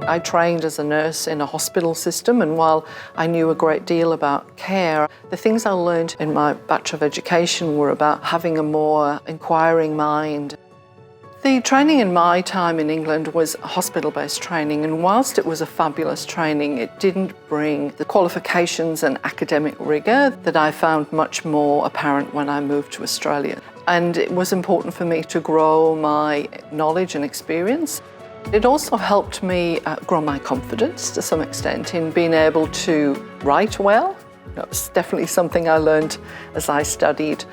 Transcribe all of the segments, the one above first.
I trained as a nurse in a hospital system, and while I knew a great deal about care, the things I learned in my Bachelor of Education were about having a more inquiring mind. The training in my time in England was hospital-based training, and whilst it was a fabulous training, it didn't bring the qualifications and academic rigour that I found much more apparent when I moved to Australia. And it was important for me to grow my knowledge and experience. It also helped me grow my confidence to some extent in being able to write well. That was definitely something I learned as I studied.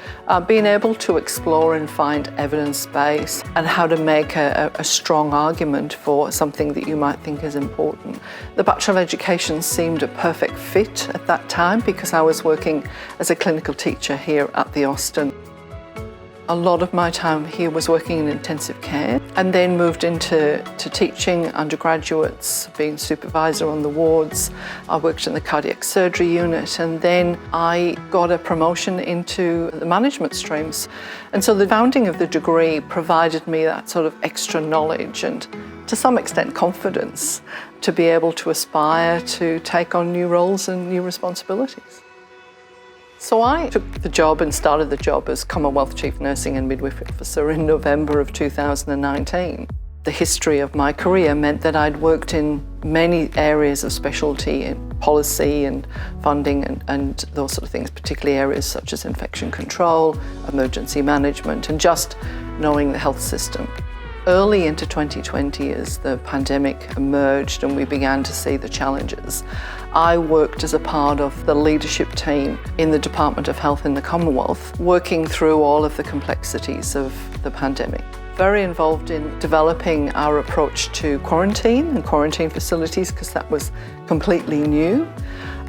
Being able to explore and find evidence base and how to make a strong argument for something that you might think is important. The Bachelor of Education seemed a perfect fit at that time because I was working as a clinical teacher here at the Austin. A lot of my time here was working in intensive care, and then moved into teaching undergraduates, being supervisor on the wards. I worked in the cardiac surgery unit, and then I got a promotion into the management streams. And so the founding of the degree provided me that sort of extra knowledge and, to some extent, confidence to be able to aspire to take on new roles and new responsibilities. So I took the job and started the job as Commonwealth Chief Nursing and Midwifery Officer in November of 2019. The history of my career meant that I'd worked in many areas of specialty in policy and funding and those sort of things, particularly areas such as infection control, emergency management, and just knowing the health system. Early into 2020, as the pandemic emerged and we began to see the challenges, I worked as a part of the leadership team in the Department of Health in the Commonwealth, working through all of the complexities of the pandemic. Very involved in developing our approach to quarantine and quarantine facilities because that was completely new.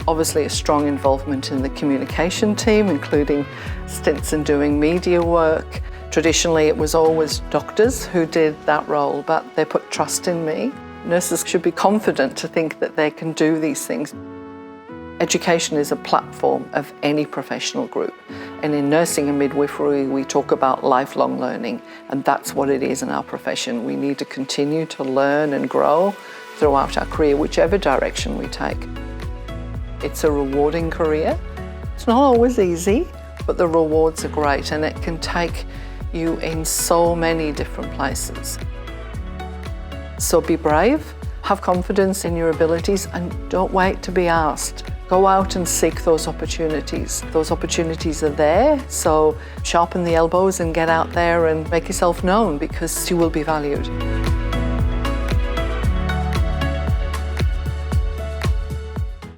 Obviously a strong involvement in the communication team, including stints in doing media work. Traditionally, it was always doctors who did that role, but they put trust in me. Nurses should be confident to think that they can do these things. Education is a platform of any professional group. And in nursing and midwifery, we talk about lifelong learning, and that's what it is in our profession. We need to continue to learn and grow throughout our career, whichever direction we take. It's a rewarding career. It's not always easy, but the rewards are great, and it can take you in so many different places. So be brave, have confidence in your abilities, and don't wait to be asked. Go out and seek those opportunities. Those opportunities are there, so sharpen the elbows and get out there and make yourself known because you will be valued.